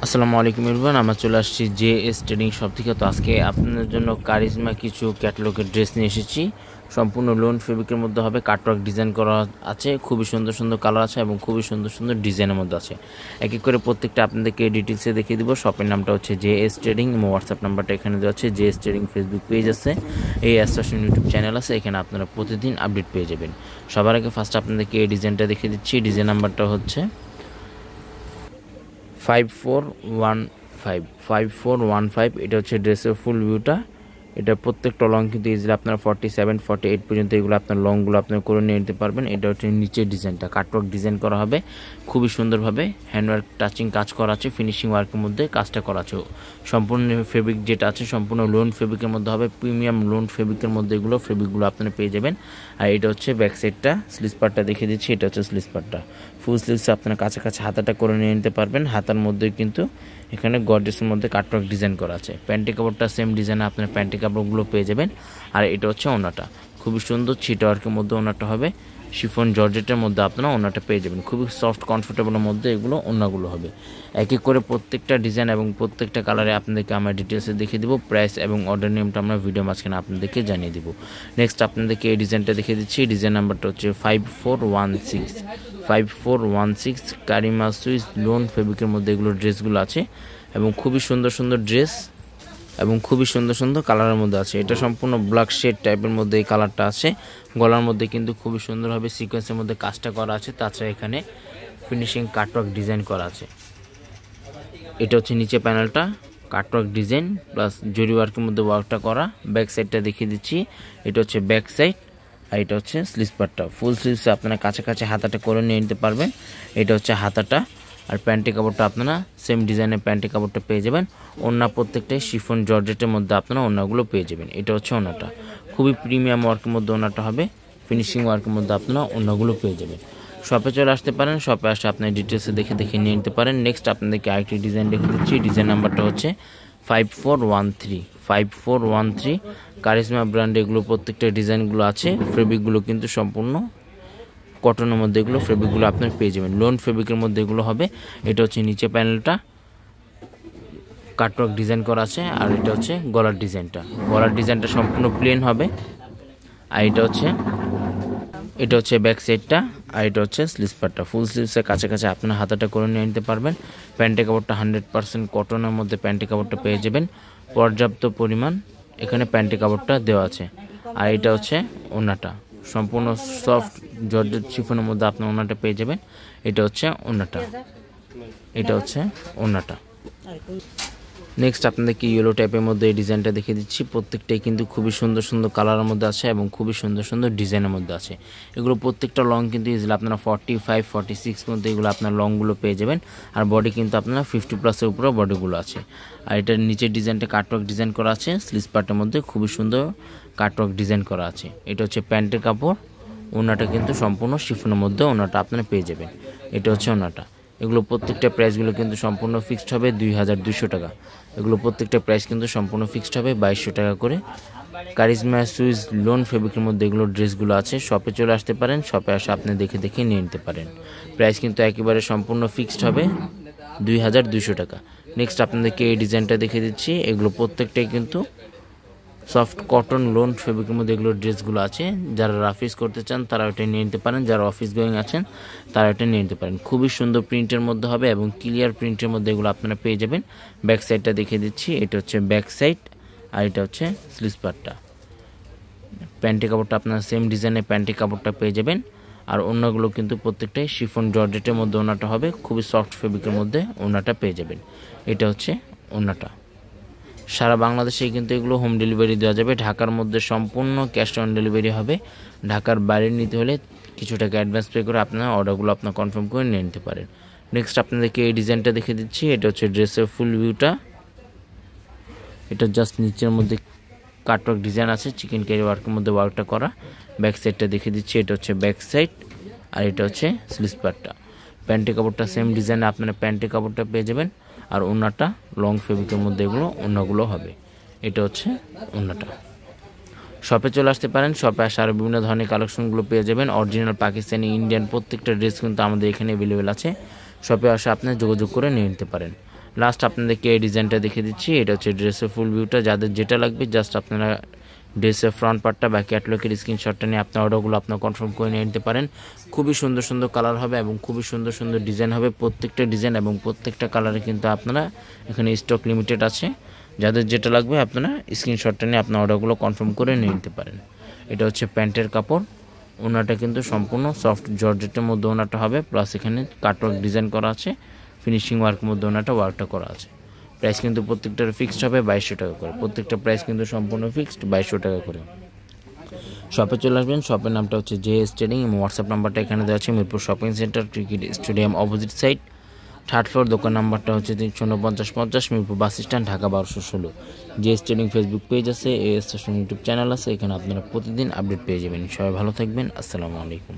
আসসালামু আলাইকুম এভরিওয়ান, আমরা চলে আসছি জেএস ট্রেডিং শপ থেকে। তো আজকে আপনাদের জন্য কারিজমা কিছু ক্যাটালগের ড্রেস নিয়ে এসেছি। সম্পূর্ণ লোন ফেব্রিকের মধ্যে হবে, কাটওয়ার্ক ডিজাইন করা আছে, খুবই সুন্দর সুন্দর কালার আছে এবং খুবই সুন্দর সুন্দর ডিজাইনের মধ্যে আছে। এক এক করে প্রত্যেকটা আপনাদেরকে ডিটেলসে দেখিয়ে দিব। শপের নামটা হচ্ছে জেএস ট্রেডিং এবং হোয়াটসঅ্যাপ নাম্বারটা এখানে দেওয়া আছে। জেএস ট্রেডিং ফেসবুক পেজ আছে, এই অ্যাসোসিয়েশন ইউটিউব চ্যানেল আছে, এখানে আপনারা প্রতিদিন আপডেট পেয়ে যাবেন। সবার আগে ফার্স্ট আপনাদেরকে এই ডিজাইনটা দেখিয়ে দিচ্ছি। ডিজাইন নাম্বারটা হচ্ছে 5415। এটা হচ্ছে ড্রেসের ফুল ভিউটা। এটা প্রত্যেকটা লং কিন্তু ইজিলি আপনারা 47 48 পর্যন্ত এগুলো আপনার লংগুলো আপনার করে নিয়ে নিতে পারবেন। এটা হচ্ছে নিচের ডিজাইনটা, কাটওয়ার্ক ডিজাইন করা হবে খুবই সুন্দরভাবে, হ্যান্ডওয়ার্ক টাচিং কাজ করা আছে, ফিনিশিং ওয়ার্কের মধ্যে কাজটা করা আছে। সম্পূর্ণ ফেব্রিক যেটা আছে সম্পূর্ণ লোন ফেব্রিকের মধ্যে হবে, প্রিমিয়াম লোন ফেব্রিকের মধ্যে এগুলো ফেব্রিকগুলো আপনারা পেয়ে যাবেন। আর এটা হচ্ছে ব্যাক সাইডটা, স্লিভস পার্টটা দেখিয়ে দিচ্ছি। এটা হচ্ছে স্লিভস পার্টটা, ফুল স্লিভস আপনারা কাছাকাছি হাতাটা করে নিয়ে নিতে পারবেন। হাতার মধ্যে কিন্তু এখানে গর্জেসের মধ্যে কাটওয়ার্ক ডিজাইন করা আছে। প্যান্টি কাপড়টা সেম ডিজাইনে আপনার প্যান্টি কাপড়গুলো পেয়ে যাবেন। আর এটা হচ্ছে ওনাটা, খুবই সুন্দর ছিটা ওয়ার্কের মধ্যে ওনাটা হবে, শিফন জর্জেটের মধ্যে আপনারা ওনাটা পেয়ে যাবেন। খুবই সফট কমফোর্টেবলের মধ্যে এগুলো ওনাগুলো হবে। এক এক করে প্রত্যেকটা ডিজাইন এবং প্রত্যেকটা কালারে আপনাদেরকে আমরা ডিটেলসে দেখিয়ে দেবো। প্রাইস এবং অর্ডার নেমটা আমরা ভিডিও মাঝখানে আপনাদেরকে জানিয়ে দেবো। নেক্সট আপনাদেরকে এই ডিজাইনটা দেখিয়ে দিচ্ছি। ডিজাইন নাম্বারটা হচ্ছে 5416 কারিমা সুইস লোন ফেব্রিকের মধ্যে এগুলো ড্রেসগুলো আছে এবং খুবই সুন্দর সুন্দর ড্রেস এবং খুবই সুন্দর সুন্দর কালারের মধ্যে আছে। এটা সম্পূর্ণ ব্ল্যাক শেড টাইপের মধ্যে এই কালারটা আছে। গলার মধ্যে কিন্তু খুবই সুন্দরভাবে সিকোয়েন্সের মধ্যে কাজটা করা আছে, তাছাড়া এখানে ফিনিশিং কাটওয়ার্ক ডিজাইন করা আছে। এটা হচ্ছে নিচে প্যানেলটা, কাটওয়ার্ক ডিজাইন প্লাস জরি ওয়ার্কের মধ্যে ওয়ার্কটা করা। ব্যাক সাইডটা দেখিয়ে দিচ্ছি। এটা হচ্ছে ব্যাক সাইড আর এটা হচ্ছে স্লিভস পার্টটা। ফুল স্লিভসে আপনারা কাছাকাছি হাতাটা করে নিয়ে নিতে পারবেন। এটা হচ্ছে হাতাটা। আর প্যান্টি কাপড়টা আপনারা সেম ডিজাইনের প্যান্টি কাপড়টা পেয়ে যাবেন। ওড়না প্রত্যেকটাই শিফন জর্জেটের মধ্যে আপনারা ওড়নাগুলো পেয়ে যাবেন। এটা হচ্ছে ওড়নাটা, খুবই প্রিমিয়াম ওয়ার্কের মধ্যে ওড়নাটা হবে, ফিনিশিং ওয়ার্কের মধ্যে আপনারা ওড়নাগুলো পেয়ে যাবেন। শপে চলে আসতে পারেন, শপে আসে আপনার ডিটেলসে দেখে নিয়ে নিতে পারেন। নেক্সট আপনাদেরকে আরেকটি ডিজাইন দেখে দিচ্ছি। ডিজাইন নাম্বারটা হচ্ছে 5413 কারিজমা ব্র্যান্ডে এগুলো প্রত্যেকটা ডিজাইনগুলো আছে। ফেব্রিকগুলো কিন্তু সম্পূর্ণ কটনের মধ্যে এগুলো ফেব্রিকগুলো আপনার পেয়ে যাবেন। লোন ফেব্রিকের মধ্যে এগুলো হবে। এটা হচ্ছে নিচে প্যানেলটা, কাটওয়ার্ক ডিজাইন করা আছে। আর এটা হচ্ছে গলার ডিজাইনটা সম্পূর্ণ প্লেন হবে। আর এটা হচ্ছে ব্যাক সাইডটা। আর এটা হচ্ছে স্লিভস পার্টটা। ফুল স্লিভসের কাছাকাছি আপনার হাতাটা করে নিয়ে নিতে পারবেন। প্যান্টি কাপড়টা 100% কটনের মধ্যে প্যান্টি কাপড়টা পেয়ে যাবেন। পর্যাপ্ত পরিমাণ এখানে প্যান্টি কাপড়টা দেওয়া আছে। আর এটা হচ্ছে ওড়নাটা, সম্পূর্ণ সফট জর্জেট শিফনের মধ্যে আপনার ওড়নাটা পেয়ে যাবেন। এটা হচ্ছে ওড়নাটা। নেক্সট আপনাদেরকে ইয়েলো টাইপের মধ্যে এই ডিজাইনটা দেখিয়ে দিচ্ছি। প্রত্যেকটাই কিন্তু খুবই সুন্দর সুন্দর কালারের মধ্যে আছে এবং খুবই সুন্দর সুন্দর ডিজাইনের মধ্যে আছে। এগুলো প্রত্যেকটা লং কিন্তু ইজিলি আপনারা 45 46 মধ্যে এগুলো আপনার লংগুলো পেয়ে যাবেন। আর বডি কিন্তু আপনারা 50+ উপরে বডিগুলো আছে। আর এটার নিচের ডিজাইনটা কাটওয়ার্ক ডিজাইন করা আছে। স্লিভস পার্টের মধ্যে খুবই সুন্দর কাটওয়ার্ক ডিজাইন করা আছে। এটা হচ্ছে প্যান্টের কাপড়। ওড়নাটা কিন্তু সম্পূর্ণ শিফনের মধ্যে ওড়নাটা আপনারা পেয়ে যাবেন। এটা হচ্ছে ওড়নাটা। এগুলো প্রত্যেকটা প্রাইসগুলো কিন্তু সম্পূর্ণ ফিক্সড হবে 2200 টাকা। এগুলো প্রত্যেকটা প্রাইস কিন্তু সম্পূর্ণ ফিক্সড হবে 2200 টাকা করে। কারিজমা সুইস লোন ফেব্রিকের মধ্যে এগুলো ড্রেসগুলো আছে। শপে চলে আসতে পারেন, শপে আসে আপনি দেখে নিয়ে নিতে পারেন। প্রাইস কিন্তু একেবারে সম্পূর্ণ ফিক্সড হবে 2200 টাকা। নেক্সট আপনাদেরকে এই ডিজাইনটা দেখে দিচ্ছি। এগুলো প্রত্যেকটাই কিন্তু সফট কটন লোন ফেব্রিকের মধ্যে এগুলো ড্রেসগুলো আছে। যারা রাফিস করতে চান তারা এটা নিয়ে নিতে পারেন, যারা অফিস গোয়িং আছেন তারা এটা নিয়ে নিতে পারেন। খুবই সুন্দর প্রিন্টের মধ্যে হবে এবং ক্লিয়ার প্রিন্টের মধ্যে এগুলো আপনারা পেয়ে যাবেন। ব্যাক সাইডটা দেখিয়ে দিচ্ছি। এটা হচ্ছে ব্যাক সাইড আর এটা হচ্ছে স্লিভস পার্টটা। প্যান্টি কাপড়টা আপনারা সেম ডিজাইনের প্যান্টি কাপড়টা পেয়ে যাবেন। আর ওড়নাগুলো কিন্তু প্রত্যেকটাই শিফন জর্জেটের মধ্যে ওড়নাটা হবে, খুবই সফট ফেব্রিকের মধ্যে ওড়নাটা পেয়ে যাবেন। এটা হচ্ছে ওড়নাটা। সারা বাংলাদেশেই কিন্তু এগুলো হোম ডেলিভারি দেওয়া যাবে। ঢাকার মধ্যে সম্পূর্ণ ক্যাশ অন ডেলিভারি হবে। ঢাকার বাইরে নিতে হলে কিছু টাকা অ্যাডভান্স পে করে আপনারা অর্ডারগুলো আপনার কনফার্ম করে নিয়ে নিতে পারেন। নেক্সট আপনাদেরকে এই ডিজাইনটা দেখে দিচ্ছি। এটা হচ্ছে ড্রেসের ফুল ভিউটা। এটা জাস্ট নিচের মধ্যে কাটওয়ার্ক ডিজাইন আছে, চিকেন কারি ওয়ার্কের মধ্যে ওয়ার্কটা করা। ব্যাক সাইডটা দেখে দিচ্ছি। এটা হচ্ছে ব্যাক সাইড আর এটা হচ্ছে স্লিভস পার্টটা। প্যান্টি কাপড়টা সেম ডিজাইনে আপনারা প্যান্টি কাপড়টা পেয়ে যাবেন। আর ওড়নাটা লং ফেব্রিকের মধ্যে এগুলো ওড়নাগুলো হবে। এটা হচ্ছে ওড়নাটা। শপে চলে আসতে পারেন, শপে আসে আরও বিভিন্ন ধরনের কালেকশনগুলো পেয়ে যাবেন। অরিজিনাল পাকিস্তানি ইন্ডিয়ান প্রত্যেকটা ড্রেস কিন্তু আমাদের এখানে অ্যাভেলেবেল আছে। শপে আসে আপনি যোগাযোগ করে নিয়ে নিতে পারেন। লাস্ট আপনাদেরকে এই ডিজাইনটা দেখিয়ে দিচ্ছি। এটা হচ্ছে ড্রেসের ফুল ভিউটা। যাদের যেটা লাগবে জাস্ট আপনারা ড্রেসের ফ্রন্ট পার্টটা বা ক্যাটলগের স্ক্রিনশটটা নিয়ে আপনার অর্ডারগুলো আপনার কনফার্ম করে নিয়ে নিতে পারেন। খুবই সুন্দর সুন্দর কালার হবে এবং খুবই সুন্দর সুন্দর ডিজাইন হবে। প্রত্যেকটা ডিজাইন এবং প্রত্যেকটা কালারে কিন্তু আপনারা এখানে স্টক লিমিটেড আছে। যাদের যেটা লাগবে আপনারা স্ক্রিনশটটা নিয়ে আপনার অর্ডারগুলো কনফার্ম করে নিয়ে নিতে পারেন। এটা হচ্ছে প্যান্টের কাপড়। ওনাটা কিন্তু সম্পূর্ণ সফট জর্জেটের মধ্যে ওনাটা হবে, প্লাস এখানে কাটওয়ার্ক ডিজাইন করা আছে, ফিনিশিং ওয়ার্কের মধ্যে ওনাটা ওয়ার্কটা করা আছে। প্রাইস কিন্তু প্রত্যেকটার ফিক্সড হবে 2200 টাকা করে। প্রত্যেকটা প্রাইস কিন্তু সম্পূর্ণ ফিক্সড 2200 টাকা করে। শপে চলে আসবেন। শপের নামটা হচ্ছে জেএস ট্রেডিং এবং হোয়াটসঅ্যাপ নাম্বারটা এখানে দেওয়া আছে। Mirpur shopping centre, cricket stadium opposite side, 3rd floor. দোকান নাম্বারটা হচ্ছে 34950, Mirpur bus stand, Dhaka 1216। JS trading Facebook page আছে, এএস ইউটিউব চ্যানেল আছে। এখানে আপনারা প্রতিদিন আপডেট পেয়ে যাবেন। সবাই ভালো থাকবেন। আসসালামু আলাইকুম।